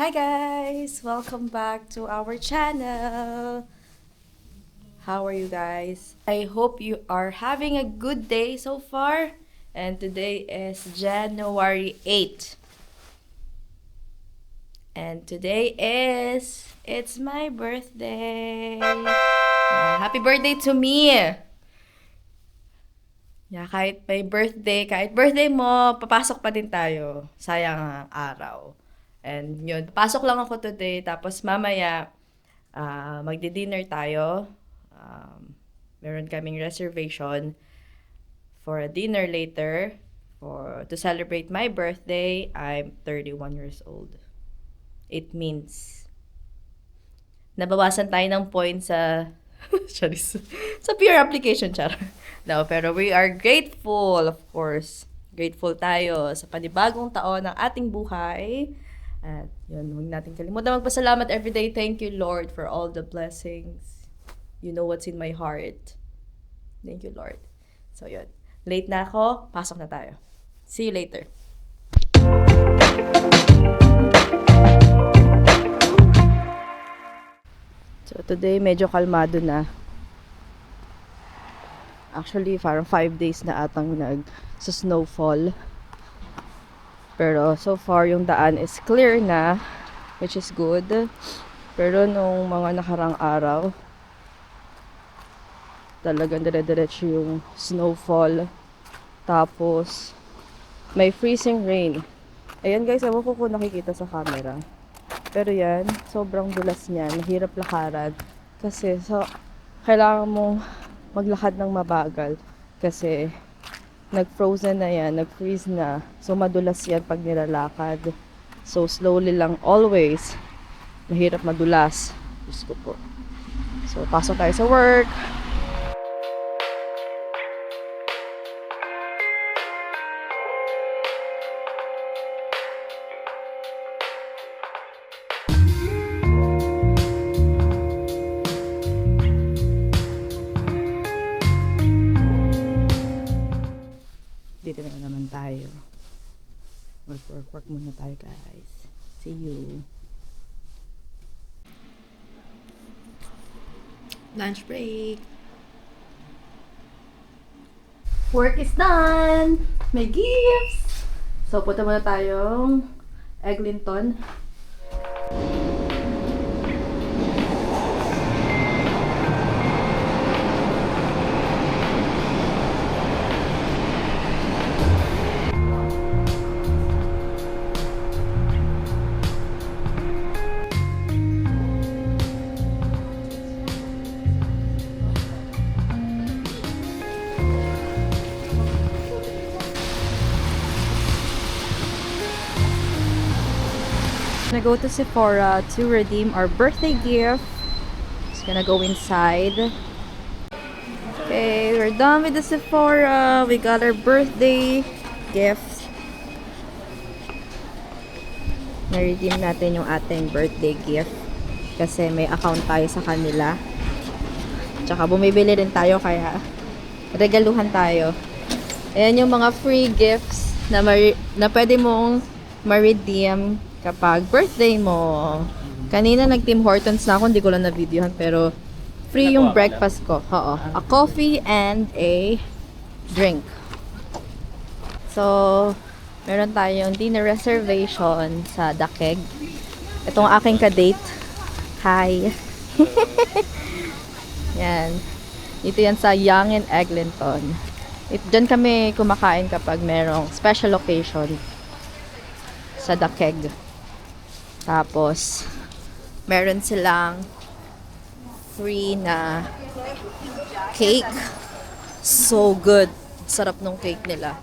Hi guys! Welcome back to our channel. How are you guys? I hope you are having a good day so far. And today is January 8th. And today it's my birthday. Yeah, happy birthday to me! Yeah, kahit birthday mo, papasok pa din tayo. Sayang ang araw. And yun, papasok lang ako today. Tapos mamaya, magdi-dinner tayo. Meron kaming reservation for a dinner later to celebrate my birthday. I'm 31 years old. It means nabawasan tayo ng points sa charis, sa peer application, char. No, pero we are grateful, of course. Grateful tayo sa panibagong taon ng ating buhay. At yun, huwag natin kalimutan magpasalamat everyday. Thank you, Lord, for all the blessings. You know what's in my heart. Thank you, Lord. So yun, late na ako, pasok na tayo. See you later. So today, medyo kalmado na. Actually, parang 5 days na atang sa snowfall. Pero so far, yung daan is clear na, which is good. Pero nung mga nakarang araw, talagang dire-diretso yung snowfall. Tapos, may freezing rain. Ayan guys, ewan ko kung nakikita sa camera. Pero yan, sobrang dulas niya. Mahirap lakaran. Kasi, kailangan mong maglakad ng mabagal. Kasi, nag-frozen na yan, nag-freeze na. So, madulas yan pag nilalakad. So, slowly lang always. Mahirap madulas. Diyos ko po. So, pasok tayo sa work. Dito na naman tayo. Work muna tayo guys. See you. Lunch break. Work is done. May gifts. So, punta muna tayong Eglinton. Gonna go to Sephora to redeem our birthday gift. Just gonna go inside. Okay, we're done with the Sephora. We got our birthday gift. Na-redeem natin yung ating birthday gift kasi may account tayo sa kanila. Tsaka bumibili rin tayo kaya regaluhan tayo. Ayan yung mga free gifts na pwede mong ma-redeem kapag birthday mo. Kanina nag-Tim Hortons na ako, hindi ko lang na-videohan, pero free yung breakfast ko. Oo. A coffee and a drink. So, meron tayong dinner reservation sa Dakeg. Itong aking ka-date. Hi! Yan. Ito yan sa Yonge and Eglinton. Diyan kami kumakain kapag merong special occasion sa Dakeg. Tapos, meron silang free na cake. So good. Sarap nung cake nila.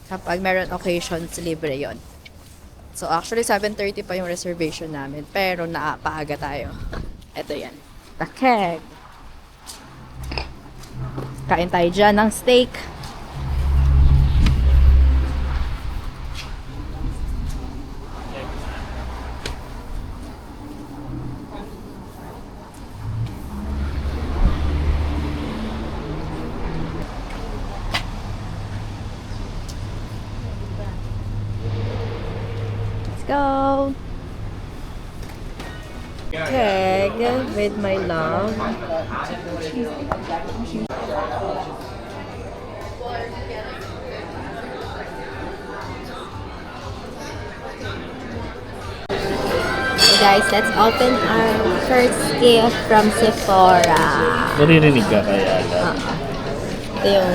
Kapag meron occasions, libre yon. So, actually, 7:30 pa yung reservation namin. Pero, paaga tayo. Ito yan. Dakeg. Kain tayo dyan ng steak. Go! Keg with my love. Guys, let's open our first gift from Sephora. Naririnig ka kaya Ala? Ito yung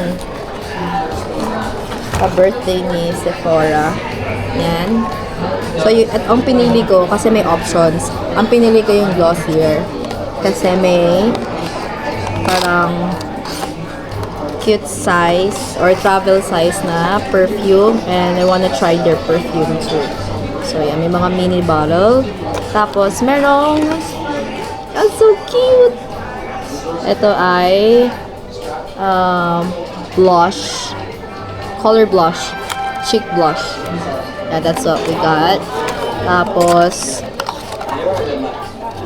ka-birthday ni Sephora. Yan. So, at ang pinili ko, kasi may options, ang pinili ko yung Glossier. Kasi may parang cute size or travel size na perfume and I wanna try their perfume too. So, yan. May mga mini bottle. Tapos, merong oh, so cute! Ito ay blush. Color blush. Cheek blush. Yeah, that's what we got. Tapos,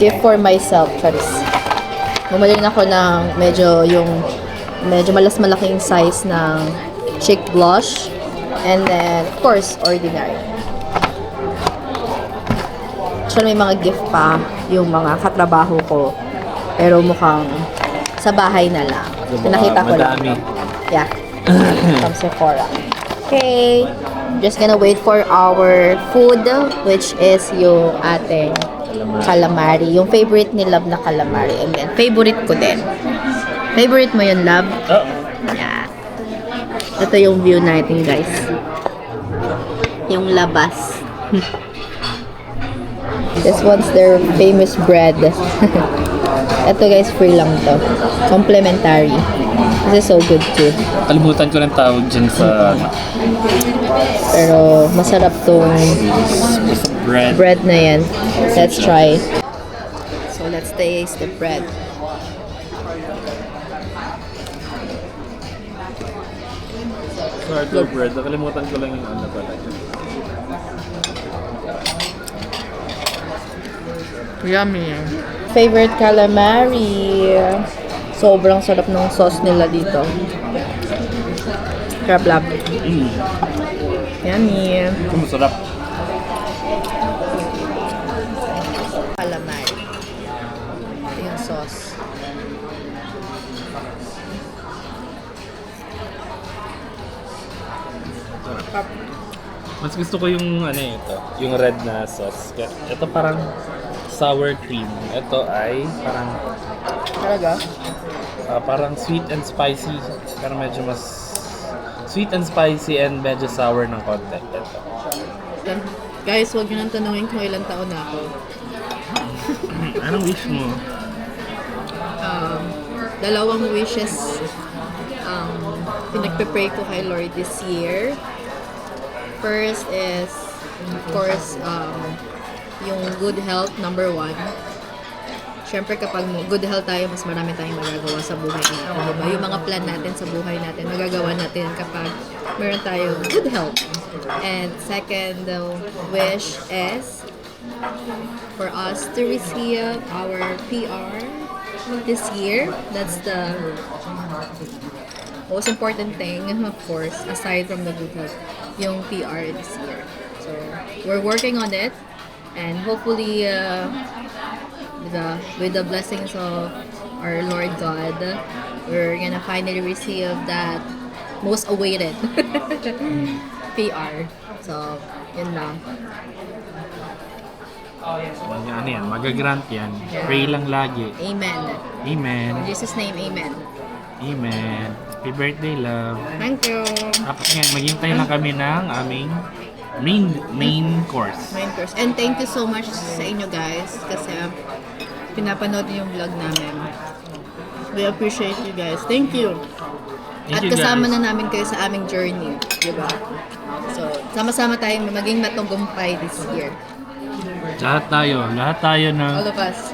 gift for myself. Charis. Bumili na ako ng medyo malaking size ng cheek blush. And then, of course, ordinary. So, may mga gift pa yung mga katrabaho ko. Pero mukhang sa bahay na lang. Nakita ko lang. Madami. Yeah. From Sephora. Okay. Just gonna wait for our food, which is yung ating calamari. Yung favorite ni Love na calamari. And then, favorite ko din. Favorite mo yun, Love? Oh. Yeah. Ito yung view natin, guys. Yung labas. This one's their famous bread. Ito guys, free lang to. Complimentary. This is so good too. Kalimutan ko ng tawag dyan sa Pero masarap tong bread. bread na yan. Let's try. So let's taste the bread. Sourdough bread. Nakalimutan ko lang yung ano pala. Yummy. Favorite calamari. Sobrang sarap ng sauce nila dito. Crab lab. Yummy. Masarap. Calamari. Ito yung sauce. Mas gusto ko yung ano ito, yung red na sauce. Ito parang sour cream. Ito ay parang Talaga? parang sweet and spicy. Pero medyo mas sweet and spicy and medyo sour ng konti. Ito. Guys, huwag nyo nang tanungin kung ilang taon na ako. Anong wish mo? Dalawang wishes pinagpe-pray ko kay Lord this year. First is, of course, yung good health, number one. Siyempre kapag good health tayo, mas marami tayong magagawa sa buhay natin. Diba? Yung mga plan natin sa buhay natin, magagawa natin kapag meron tayong good health. And second wish is for us to receive our PR this year. That's the most important thing, of course, aside from the good health, yung PR this year. So, we're working on it. And hopefully, with the blessings of our Lord God, we're gonna finally receive that most awaited PR. So, yun lang. Ano yan, magagrant yan. Yeah. Pray lang lagi. Amen. Amen. In Jesus' name, amen. Amen. Happy birthday, love. Thank you. Tapos ngayon, maghintay lang kami ng aming main course. Main course. And thank you so much sa inyo guys kasi pinapanood niyo yung vlog namin. We appreciate you guys. Thank you. At Thank you, kasama guys. na namin kayo sa aming journey. Diba? So, sama-sama tayong maging matagumpay this year. Lahat tayo All of us.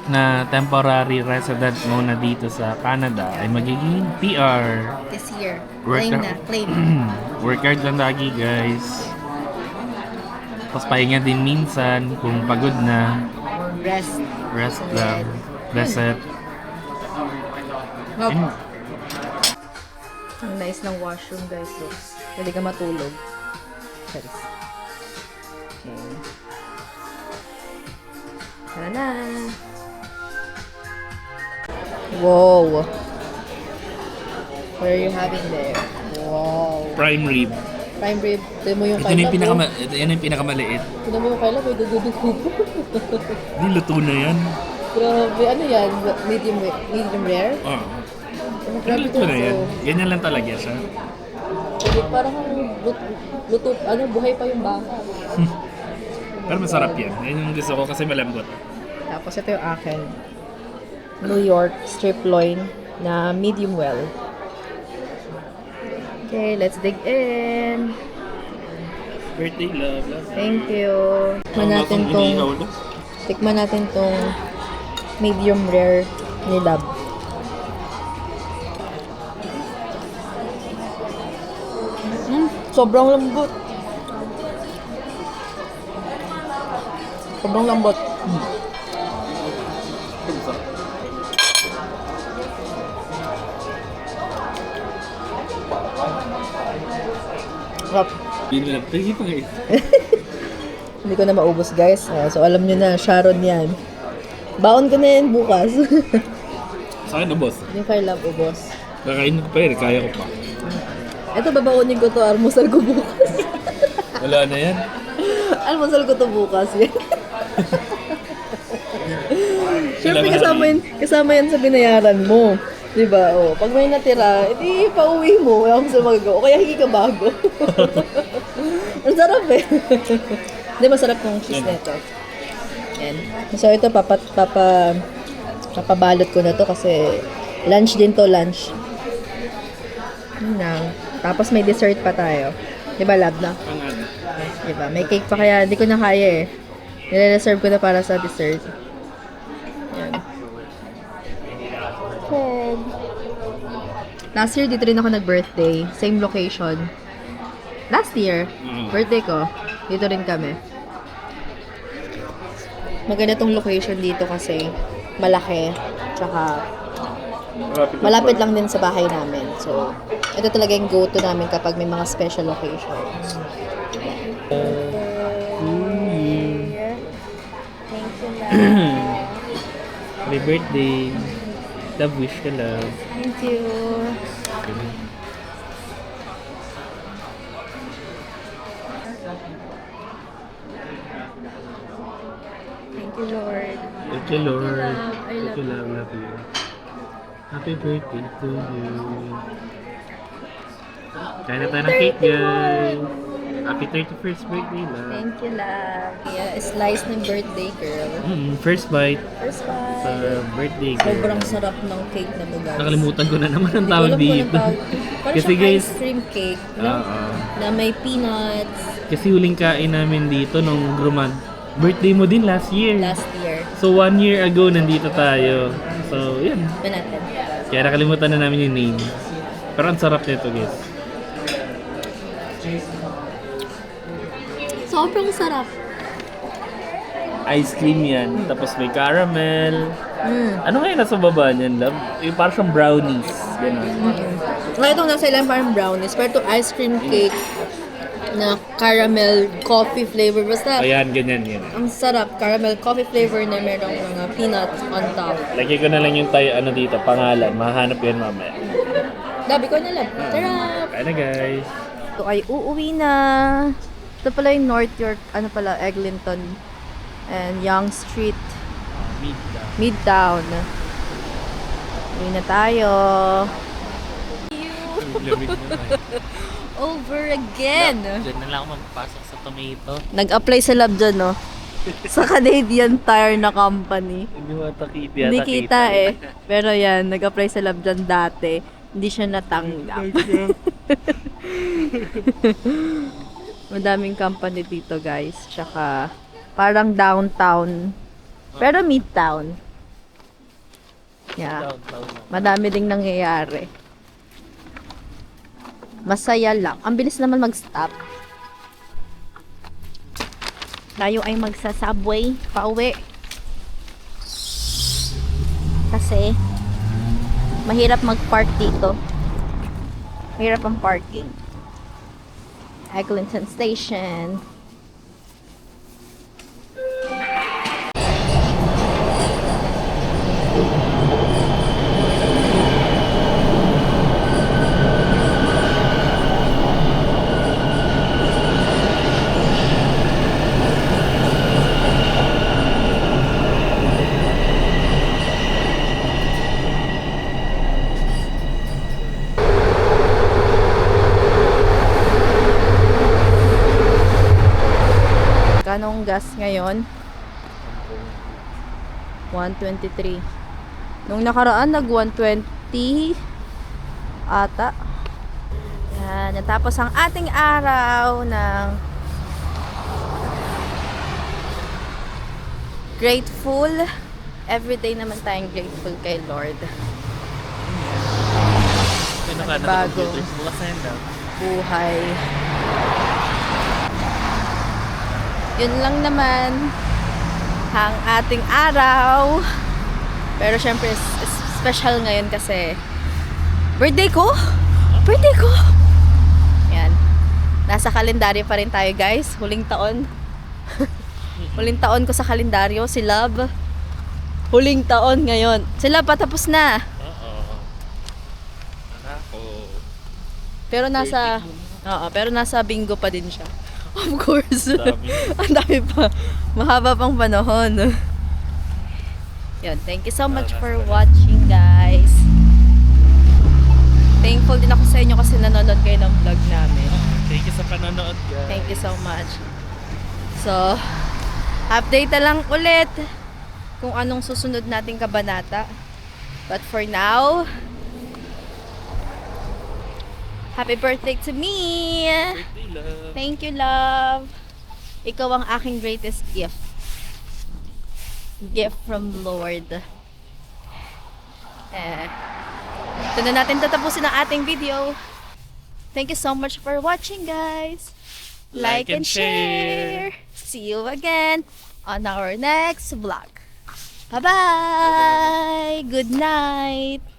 na temporary resident muna dito sa Canada ay magiging PR. This year. Work Claim na- na. Claim. Work hard lang lagi, guys. Tapos pahinga din minsan kung pagod na. Rest. Rest lang. Reset. Hop. And, Ang nice ng washroom guys. So, pwede ka matulog. Charis. Okay. Tara na! Wow! What are you having there? Wow! Prime rib. Prime rib. Tignan mo yung Ito na kaila mo. yan yung pinakamaliit. Tignan mo yung kaila, may dududug ko. Hindi, luto na yan. Grabe, ano yan? Medium rare? Oh. Grabe Luto na yan. to. Ganyan lang talaga siya. Kasi parang luto, buhay pa yung baka. Pero masarap yan. Yan yung gusto ko kasi malambot. Tapos ito yung akin. New York strip loin na medium well. Okay, let's dig in. Birthday love. Thank you. Tikman natin tong medium rare ni Lab. Sobrang lambot. Sobrang lambot. Sarap. Pinapigil pa ngayon. Hindi ko na maubos, guys. So, alam nyo na, Sharon yan. Baon ko na yan bukas. Sa akin na boss. Yung kay Love, ubos. Kakainin ko pa yun. Kaya ko pa. Ito, babaonin ko to. Almusal ko bukas. Wala na yan. Almusal ko to bukas. Yan. Siyempre, kasama yan sa binayaran mo. Diba? O, pag may natira, edi pauwi mo. Wala akong sa magagawa. O kaya hingi ka bago. Ang sarap eh. Hindi, masarap yung cheese nito. Yan. So, ito, papabalot ko na to kasi lunch din to, lunch. Yun lang. Tapos may dessert pa tayo. Diba, Lab na? Ang ano. Diba? May cake pa kaya hindi ko na kaya eh. Nire-reserve ko na para sa dessert. Yan. Okay. Last year, dito rin ako nag-birthday. Same location. Last year, birthday ko, dito rin kami. Maganda tong location dito kasi malaki. Tsaka malapit lang din sa bahay namin. So, ito talaga yung go-to namin kapag may mga special occasions. Thank you, love. Happy birthday. Love wish ka love. Thank you. Thank you, Lord. Thank you, Lord. I Thank you, love. Love you. Happy birthday to you. Kaya na tayo ng cake, guys. Happy 31st birthday, love. Thank you, love. Yeah, slice ng birthday girl. First bite First sa bite. birthday girl. Sobrang sarap ng cake na to, guys. Nakalimutan ko na naman ang Hindi ko tawag alam kung dito. anong tawag. Parang Kasi siyang guys, ice cream cake, no? Na may peanuts. kasi huling kain namin dito nung grumad. Birthday mo din last year. Last year. So 1 year ago, nandito tayo. So, yun. Ba natin? Kaya nakalimutan na namin yung name. Pero ang sarap nito, guys. Sobrang sarap. Ice cream yan. Tapos may caramel. Ano nga yung nasa baba niyan, love? Yung parang siyang brownies. Ganun. Ngayon itong nasa ilang parang brownies. Pero itong ice cream cake na caramel coffee flavor. Basta, Ayan, ganyan yan. ang sarap. Caramel coffee flavor na merong mga peanuts on top. Lagay ko na lang yung tayo, ano dito, pangalan. Mahanap yan mamaya. Gabi ko na lang. Tara! Kaya na, guys. Ito ay uuwi na. Ito pala yung North York, Eglinton and Yonge Street, Midtown. Uwi na tayo. Lamig naman. Over again. Diyan na lang ako magpasok sa tomato. Nag-apply sa lab dyan, no? Sa Canadian Tire na company. Hindi mo takita. Hindi kita eh. Pero yan, nag-apply sa lab dyan dati. Hindi siya natanggap. Madaming company dito, guys. Tsaka, parang downtown. Pero midtown. Yeah. Madami ding nangyayari. Masaya lang. Ang bilis naman mag-stop. Tayo ay magsa-subway pauwi. Kasi, mahirap mag-park dito. Mahirap ang parking. Eglinton Station. Magkano ang gas ngayon? 123. Nung nakaraan, nag 120 ata. Yan. Natapos ang ating araw ng grateful. Everyday naman tayong grateful kay Lord. Ano ka, Bago. naka-computers? Bukas na yan daw. Buhay. Yun lang naman ang ating araw. Pero syempre, special ngayon kasi birthday ko! Birthday ko! Yan. Nasa kalendaryo pa rin tayo, guys. Huling taon. Huling taon ko sa kalendaryo, si Love. Huling taon ngayon. Si Love, patapos na. Oo. Ako. Pero nasa pero nasa bingo pa din siya. Of course. Dami. Ang dami pa. Mahaba pang panahon. Yun, thank you so much for watching, guys. Thankful din ako sa inyo kasi nanonood kayo ng vlog namin. Thank you sa panonood, guys. Thank you so much. So, update na lang ulit kung anong susunod nating kabanata. But for now, happy birthday to me! Birthday, love. Thank you, love. Ikaw ang aking greatest gift. Gift from Lord. Ito na natin tatapusin ang ating video. Thank you so much for watching, guys. Like and share. See you again on our next vlog. Bye-bye. Good night.